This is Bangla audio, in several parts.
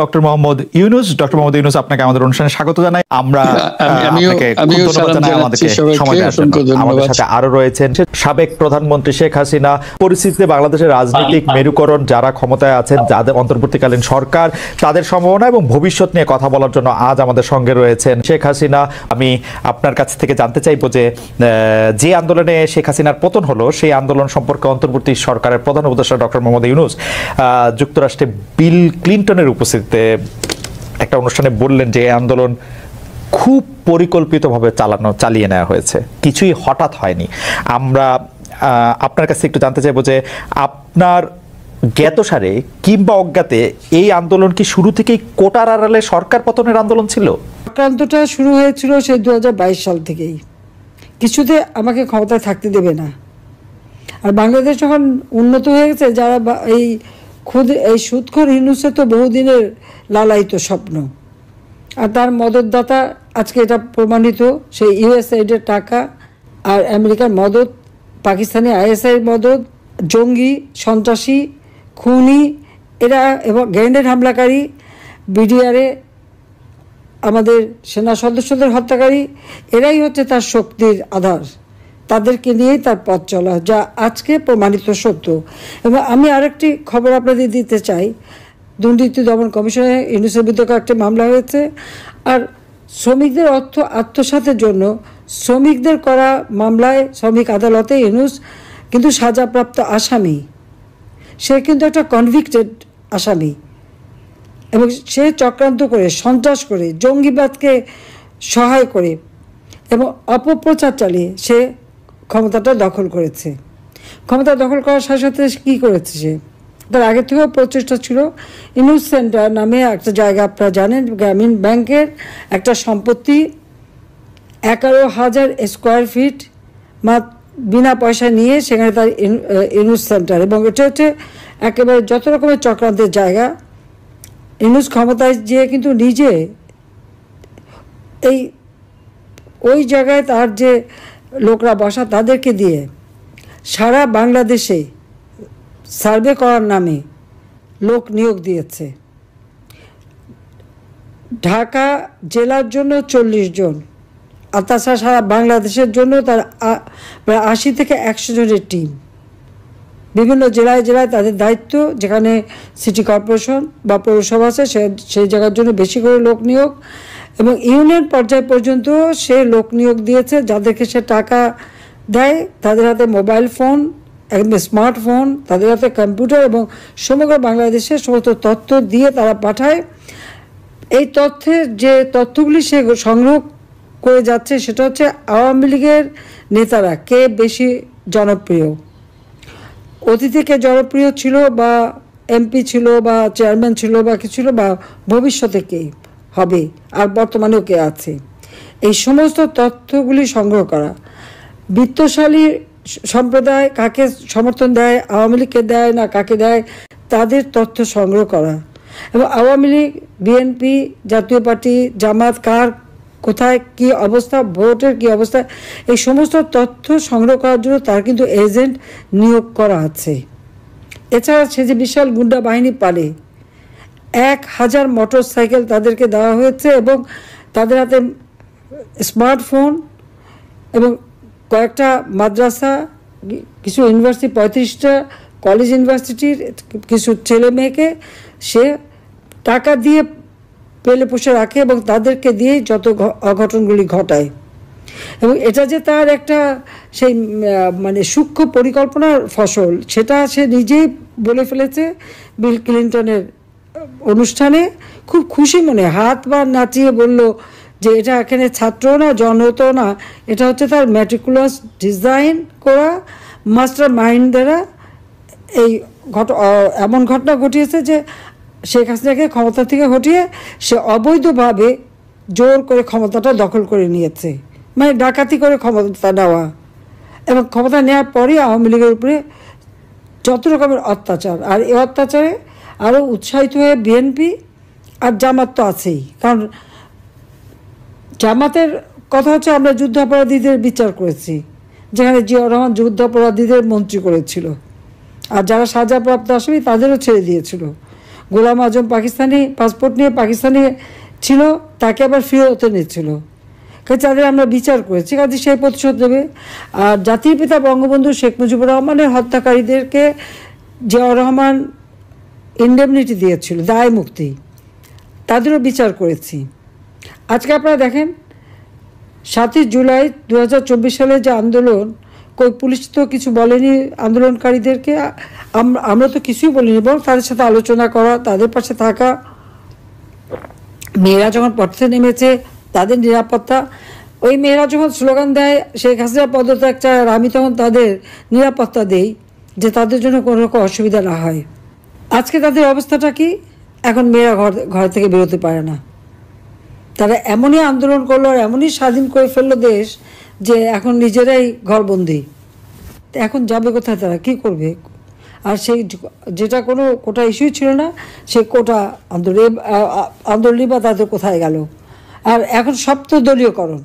ডক্টর মোহাম্মদ ইউনূস। ডক্টর মোহাম্মদ ইউনূস, আপনাকে আমাদের অনুষ্ঠানে স্বাগত জানাই। আমরা আমাদেরকে সময় দেওয়ার জন্য। আমাদের সাথে আরো রয়েছেন সাবেক প্রধানমন্ত্রী শেখ হাসিনা। পরিস্থিতিতে বাংলাদেশের রাজনৈতিক মেরুকরণ, যারা ক্ষমতায় আছেন, যাদের অন্তর্বর্তীকালীন সরকার, তাদের সম্ভাবনা এবং ভবিষ্যৎ নিয়ে কথা বলার জন্য আজ আমাদের সঙ্গে রয়েছেন শেখ হাসিনা। আমি আপনার কাছ থেকে জানতে চাইবো যে আন্দোলনে শেখ হাসিনার পতন হলো, সেই আন্দোলন সম্পর্কে অন্তর্বর্তী সরকারের প্রধান উপদেষ্টা ডক্টর মোহাম্মদ ইউনূস যুক্তরাষ্ট্রে বিল ক্লিন্টনের উপস্থিতিতে একটা অনুষ্ঠানে বললেন যে এই আন্দোলন খুব পরিকল্পিতভাবে চালিয়ে নেওয়া হয়েছে, কিছুই হঠাৎ হয়নি। আমরা আপনার কাছে একটু জানতে চাইবো যে আপনার জ্ঞাতসারে কিংবা অজ্ঞাতে এই আন্দোলন কি শুরু থেকেই কোটার আড়ালে সরকার পতনের আন্দোলন ছিল? আক্রান্তটা শুরু হয়েছিল সেই 2022 সাল থেকেই। কিছুতে আমাকে ক্ষমতায় থাকতে দেবে না। আর বাংলাদেশ যখন উন্নত হয়ে গেছে, যারা এই সুদখোর ইউনূসের তো বহুদিনের লালায়িত স্বপ্ন, আর তার মদতদাতা আজকে এটা প্রমাণিত। সেই ইউএসএইডের টাকা আর আমেরিকার মদত, পাকিস্তানি আইএসআইয়ের মদত, জঙ্গি, সন্ত্রাসী, খুনি এরা এবং গ্রেনেড হামলাকারী, বিডিআরে আমাদের সেনা সদস্যদের হত্যাকারী, এরাই হচ্ছে তার শক্তির আধার। তাদেরকে নিয়েই তার পথ চলা, যা আজকে প্রমাণিত সত্য। এবং আমি আরেকটি খবর আপনাদের দিতে চাই। দুর্নীতি দমন কমিশনে ইউনূসের বিরুদ্ধে একটা মামলা হয়েছে। আর শ্রমিকদের অর্থ আত্মসাতের জন্য শ্রমিকদের করা মামলায় শ্রমিক আদালতে ইউনূস কিন্তু সাজাপ্রাপ্ত আসামি। সে কিন্তু একটা কনভিক্টেড আসামি এবং সে চক্রান্ত করে, সন্ত্রাস করে, জঙ্গিবাদকে সহায় করে এবং অপপ্রচার চালিয়ে সে ক্ষমতাটা দখল করেছে। ক্ষমতা দখল করার সাথে সাথে কী করেছে, সে তার আগে থেকেও প্রচেষ্টা ছিল। ইউনূস সেন্টার নামে একটা জায়গা, আপনারা জানেন, গ্রামীণ ব্যাংকের একটা সম্পত্তি 11,000 স্কোয়ার ফিট বিনা পয়সা নিয়ে সেখানে তার ইউনূস সেন্টার। এবং এটা হচ্ছে একেবারে যত রকমের চক্রান্তের জায়গা। ইউনূস ক্ষমতায় যেয়ে কিন্তু নিজে ওই জায়গায় তার যে লোকরা বসা, তাদেরকে দিয়ে সারা বাংলাদেশে সার্ভে করার নামে লোক নিয়োগ দিয়েছে। ঢাকা জেলার জন্য 40 জন, আর তাছাড়া সারা বাংলাদেশের জন্য তার প্রায় 80 থেকে 100 জনের টিম। বিভিন্ন জেলায় জেলায় তাদের দায়িত্ব, যেখানে সিটি কর্পোরেশন বা পৌরসভা আছে সেই জায়গার জন্য বেশি করে লোক নিয়োগ। এবং ইউনিয়ন পর্যায় পর্যন্ত সে লোক নিয়োগ দিয়েছে, যাদেরকে সে টাকা দেয়। তাদের হাতে মোবাইল ফোন, একদম স্মার্টফোন, তাদের হাতে কম্পিউটার, এবং সমগ্র বাংলাদেশের সমস্ত তথ্য দিয়ে তারা পাঠায়। এই যে তথ্যগুলি সে সংগ্রহ করে যাচ্ছে, সেটা হচ্ছে আওয়ামী লীগের নেতারা কে বেশি জনপ্রিয়, অতীতে কে জনপ্রিয় ছিল, বা এমপি ছিল, বা চেয়ারম্যান ছিল, বা কি ছিল, বা ভবিষ্যতে কে হবে, আর বর্তমানেও কে আছে। এই সমস্ত তথ্যগুলি সংগ্রহ করা, বিত্তশালী সম্প্রদায় কাকে সমর্থন দেয়, আওয়ামী লীগকে দেয় না কাকে দেয়, তাদের তথ্য সংগ্রহ করা। এবং আওয়ামী লীগ, বিএনপি, জাতীয় পার্টি, জামাত কার কোথায় কী অবস্থা, ভোটের কী অবস্থা, এই সমস্ত তথ্য সংগ্রহ করার জন্য তার কিন্তু এজেন্ট নিয়োগ করা আছে। এছাড়া সে যে বিশাল গুন্ডা বাহিনী পালে, 1000 মোটরসাইকেল তাদেরকে দেওয়া হয়েছে, এবং তাদের হাতে স্মার্টফোন, এবং কয়েকটা মাদ্রাসা, কিছু ইউনিভার্সিটি, 35টা কলেজ ইউনিভার্সিটির কিছু ছেলে মেয়েকে সে টাকা দিয়ে পেলে পুষে রাখে, এবং তাদেরকে দিয়েই যত অঘটনগুলি ঘটায়। এবং এটা যে তার একটা সেই সূক্ষ্ম পরিকল্পনার ফসল, সেটা সে নিজেই বলে ফেলেছে বিল ক্লিন্টনের অনুষ্ঠানে। খুব খুশি মনে হাত বা নাচিয়ে বলল যে এটা এখানে ছাত্র না, জনত না, এটা হচ্ছে তার ম্যাটিকুলাস ডিজাইন করা মাস্টার মাইন্ড দ্বারা এই এমন ঘটনা ঘটিয়েছে যে শেখ হাসিনাকে ক্ষমতা থেকে হটিয়ে সে অবৈধভাবে জোর করে ক্ষমতাটা দখল করে নিয়েছে, ডাকাতি করে ক্ষমতা নেওয়া। এবং ক্ষমতা নেওয়ার পরই আওয়ামী লীগের উপরে যত রকমের অত্যাচার, আর এই অত্যাচারে আরও উৎসাহিত হয়ে বিএনপি আর জামাত তো আছেই। কারণ জামাতের কথা হচ্ছে, আমরা যুদ্ধাপরাধীদের বিচার করেছি, যেখানে জিয়াউর রহমান যুদ্ধাপরাধীদের মন্ত্রী করেছিল, আর যারা সাজাপ্রাপ্ত আসামি তাদেরও ছেড়ে দিয়েছিল। গোলাম আজম পাকিস্তানি পাসপোর্ট নিয়ে পাকিস্তানি ছিল, তাকে আবার ফিরত এনেছিল। কাজে তাদের আমরা বিচার করেছি, কাজে সেই প্রতিশোধ দেবে। আর জাতির পিতা বঙ্গবন্ধু শেখ মুজিবুর রহমানের হত্যাকারীদেরকে জিয়াউর রহমান ইন্ডেমনিটি দিয়েছিল, দায় মুক্তি, তাদেরও বিচার করেছি। আজকে আপনারা দেখেন 7ই জুলাই 2024 সালে যে আন্দোলন, কই পুলিশ তো কিছু বলেনি আন্দোলনকারীদেরকে, আমরা তো কিছুই বলিনি, বরং তাদের সাথে আলোচনা করা, তাদের পাশে থাকা। মেয়েরা যখন পথে নেমেছে তাদের নিরাপত্তা, ওই মেয়েরা যখন স্লোগান দেয় শেখ হাসিনা পদত্যাগ চায়, আর আমি তখন তাদের নিরাপত্তা দেই যে তাদের জন্য কোনো রকম অসুবিধা না হয়। আজকে তাদের অবস্থাটা কি? এখন মেয়েরা ঘর থেকে বেরোতে পারে না। তারা এমনই আন্দোলন করলো আর এমনই স্বাধীন করে ফেললো দেশ যে এখন নিজেরাই ঘরবন্দি। এখন যাবে কোথায়, তারা কি করবে? আর সেই যেটা কোনো কোটা ইস্যুই ছিল না, সেই কোটা আন্দোলনই বা তাদের কোথায় গেল? আর এখন সপ্তদলীয়করণ,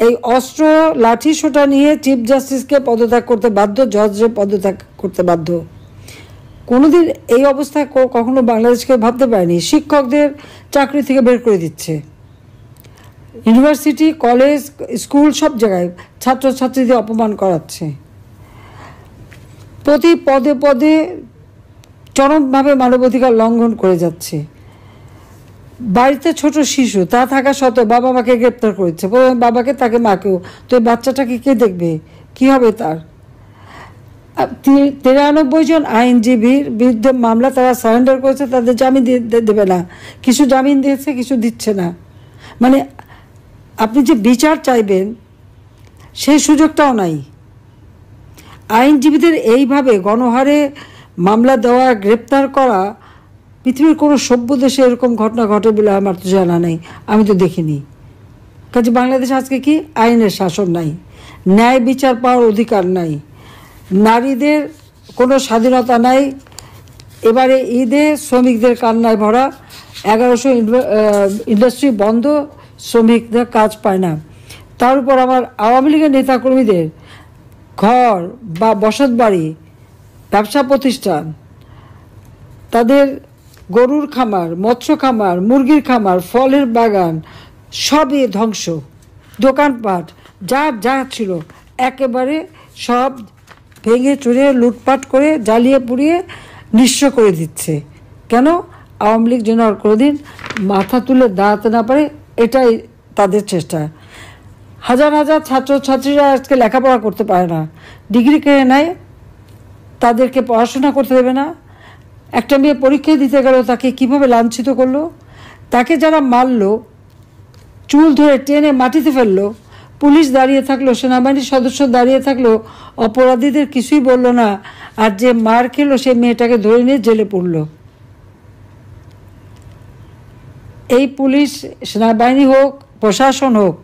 এই অস্ত্র লাঠি সোটা নিয়ে চিফ জাস্টিসকে পদত্যাগ করতে বাধ্য, জজকে পদত্যাগ করতে বাধ্য। কোনোদিন এই অবস্থা কখনো বাংলাদেশকে ভাবতে পারেনি। শিক্ষকদের চাকরি থেকে বের করে দিচ্ছে, ইউনিভার্সিটি, কলেজ, স্কুল সব জায়গায় ছাত্রছাত্রীদের অপমান করাচ্ছে, প্রতি পদে পদে চরমভাবে মানবাধিকার লঙ্ঘন করে যাচ্ছে। বাড়িতে ছোট শিশু তা থাকা সত্ত্বেও বাবা মাকে গ্রেপ্তার করেছে, বাবাকে তাকে মাকেও। তো এই বাচ্চাটাকে কে দেখবে? কি হবে তার? 93 জন আইনজীবীর বিরুদ্ধে মামলা তারা সারেন্ডার করেছে, তাদের জামিন দেবে না। কিছু জামিন দিয়েছে, কিছু দিচ্ছে না। মানে আপনি যে বিচার চাইবেন সেই সুযোগটাও নাই। আইনজীবীদের এইভাবে গণহারে মামলা দেওয়া, গ্রেপ্তার করা, পৃথিবীর কোনো সভ্য দেশে এরকম ঘটনা ঘটে বলে আমার তো জানা নেই, আমি তো দেখিনি। কাজে বাংলাদেশ আজকে কি? আইনের শাসন নাই, ন্যায় বিচার পাওয়ার অধিকার নাই, নারীদের কোনো স্বাধীনতা নাই। এবারে ঈদে শ্রমিকদের কান্নায় ভরা, 1100 ইন্ডাস্ট্রি বন্ধ, শ্রমিকদের কাজ পায় না। তার উপর আমার আওয়ামী লীগের নেতাকর্মীদের ঘর বা বসত বাড়ি, ব্যবসা প্রতিষ্ঠান, তাদের গরুর খামার, মৎস্য খামার, মুরগির খামার, ফলের বাগান সবই ধ্বংস। দোকানপাট যা ছিল একেবারে সব ভেঙে চুরে লুটপাট করে জ্বালিয়ে পুড়িয়ে নিঃস্ব করে দিচ্ছে। কেন? আওয়ামী লীগ যেন আর কোনোদিন মাথা তুলে দাঁড়াতে না পারে, এটাই তাদের চেষ্টা। হাজার হাজার ছাত্রছাত্রীরা আজকে লেখাপড়া করতে পারে না, ডিগ্রি কেড়ে নেয়, তাদেরকে পড়াশোনা করতে দেবে না। একটা মেয়ে পরীক্ষা দিতে গেল, তাকে কিভাবে লাঞ্ছিত করলো, তাকে যারা মারলো, চুল ধরে টেনে মাটিতে ফেললো, পুলিশ দাঁড়িয়ে থাকলো, সেনাবাহিনীর সদস্য দাঁড়িয়ে থাকলো, অপরাধীদের কিছুই বলল না। আর যে মার খেলো সে মেয়েটাকে ধরে নিয়ে জেলে পড়লো। এই পুলিশ, সেনাবাহিনী হোক, প্রশাসন হোক,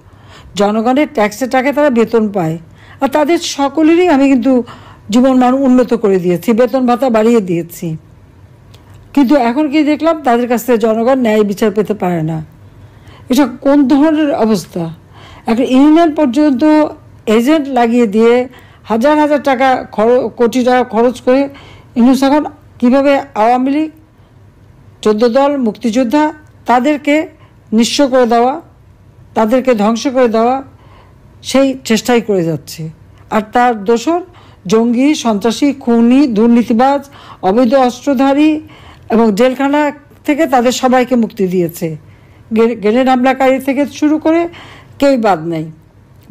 জনগণের ট্যাক্সের টাকায় তারা বেতন পায়। আর তাদের সকলেরই আমি কিন্তু জীবন মান উন্নত করে দিয়েছি, বেতন ভাতা বাড়িয়ে দিয়েছি। কিন্তু এখন কি দেখলাম, তাদের কাছ থেকে জনগণ ন্যায় বিচার পেতে পারে না। এটা কোন ধরনের অবস্থা? একটা ইউনিয়ন পর্যন্ত এজেন্ট লাগিয়ে দিয়ে হাজার হাজার টাকা কোটি টাকা খরচ করে ইউনুস এখন কীভাবে আওয়ামী লীগ, 14 দল, মুক্তিযোদ্ধা, তাদেরকে নিঃস্ব করে দেওয়া, তাদেরকে ধ্বংস করে দেওয়া, সেই চেষ্টাই করে যাচ্ছে। আর তার দোসর জঙ্গি, সন্ত্রাসী, খুনি, দুর্নীতিবাজ, অবৈধ অস্ত্রধারী এবং জেলখানা থেকে তাদের সবাইকে মুক্তি দিয়েছে। গ্রেনেড হামলাকারী থেকে শুরু করে কেউই বাদ নেই,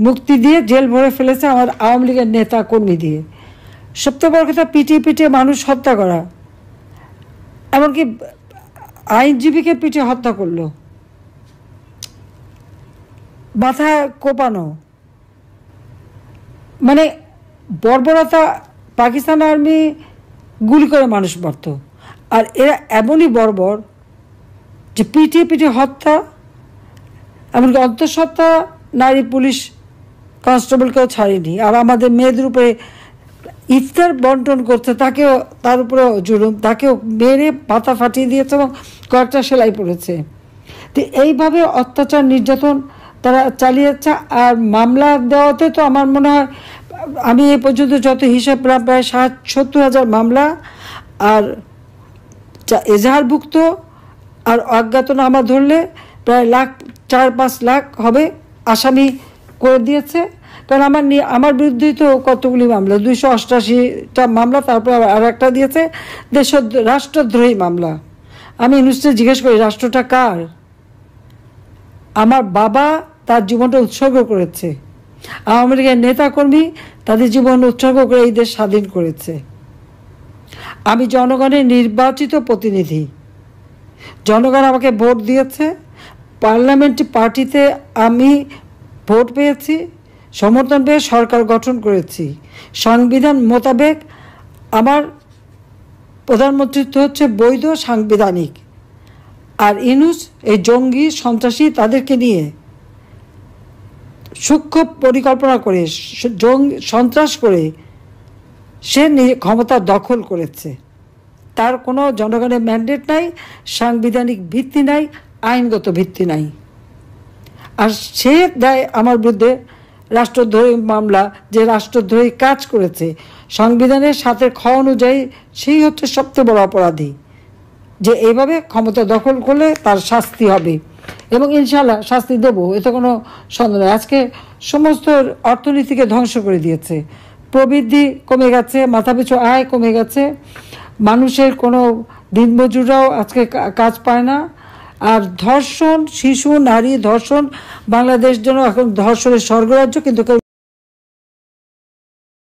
মুক্তি দিয়ে জেল ভরে ফেলেছে আমার আওয়ামী লীগের নেতা কর্মী দিয়ে। সবচেয়ে বড় কথা, পিটিয়ে মানুষ হত্যা করা, এমনকি আইনজীবীকে পিটিয়ে হত্যা করলো, মাথা কোপানো, মানে বর্বরতা। পাকিস্তান আর্মি গুলি করে মানুষ মারত, আর এরা এমনই বর্বর যে পিটিয়ে হত্যা, এমনকি অন্তঃসত্ত্বা নারী পুলিশ কনস্টেবলকেও ছাড়েনি। আর আমাদের মেয়েদের উপরে ইফতার বন্টন করতে, তাকেও, তার উপরেও জুলুম, তাকেও মেরে পাতা ফাটিয়ে দিয়েছে এবং কয়েকটা সেলাই পড়েছে। তো এইভাবে অত্যাচার, নির্যাতন তারা চালিয়ে যাচ্ছে। আর মামলা দেওয়াতে তো আমার মনে হয়, আমি এই পর্যন্ত যত হিসাব, প্রায় 70,000 মামলা, আর এজাহারভুক্ত আর অজ্ঞাতনামা ধরলে প্রায় 4-5 লাখ হবে আসামি করে দিয়েছে। কারণ আমার বিরুদ্ধেই তো কতগুলি মামলা, 288টা মামলা, তারপর আর একটা দিয়েছে রাষ্ট্রদ্রোহী মামলা। আমি ইউনুসকে জিজ্ঞেস করি, রাষ্ট্রটা কার? আমার বাবা তার জীবনটা উৎসর্গ করেছে, আওয়ামী লীগের নেতাকর্মী তাদের জীবন উৎসর্গ করে এই দেশ স্বাধীন করেছে। আমি জনগণের নির্বাচিত প্রতিনিধি, জনগণ আমাকে ভোট দিয়েছে, পার্লামেন্টারি পার্টিতে আমি ভোট পেয়েছি, সমর্থন পেয়ে সরকার গঠন করেছি। সংবিধান মোতাবেক আমার প্রধানমন্ত্রিত্ব হচ্ছে বৈধ সাংবিধানিক। আর ইউনূস এই জঙ্গি সন্ত্রাসী তাদেরকে নিয়ে সূক্ষ্ম পরিকল্পনা করে সন্ত্রাস করে সে ক্ষমতা দখল করেছে। তার কোনো জনগণের ম্যান্ডেট নাই, সাংবিধানিক ভিত্তি নাই, আইনগত ভিত্তি নাই। আর সে দেয় আমার বিরুদ্ধে রাষ্ট্রদ্রোহী মামলা, যে রাষ্ট্রদ্রোহী কাজ করেছে। সংবিধানের 7 খ অনুযায়ী সেই হচ্ছে সবচেয়ে বড় অপরাধী, যে এইভাবে ক্ষমতা দখল করলে তার শাস্তি হবে, এবং ইনশাল্লাহ শাস্তি দেবো, এতে কোনো সন্দেহ নেই। আজকে সমস্ত অর্থনীতিকে ধ্বংস করে দিয়েছে, প্রবৃদ্ধি কমে গেছে, মাথাপিছু আয় কমে গেছে, মানুষের কোনো দিনমজুররাও আজকে কাজ পায় না। আর ধর্ষণ, শিশু নারী ধর্ষণ, বাংলাদেশ জন্য এখন ধর্ষণের স্বর্গরাজ্য, কিন্তু কেউ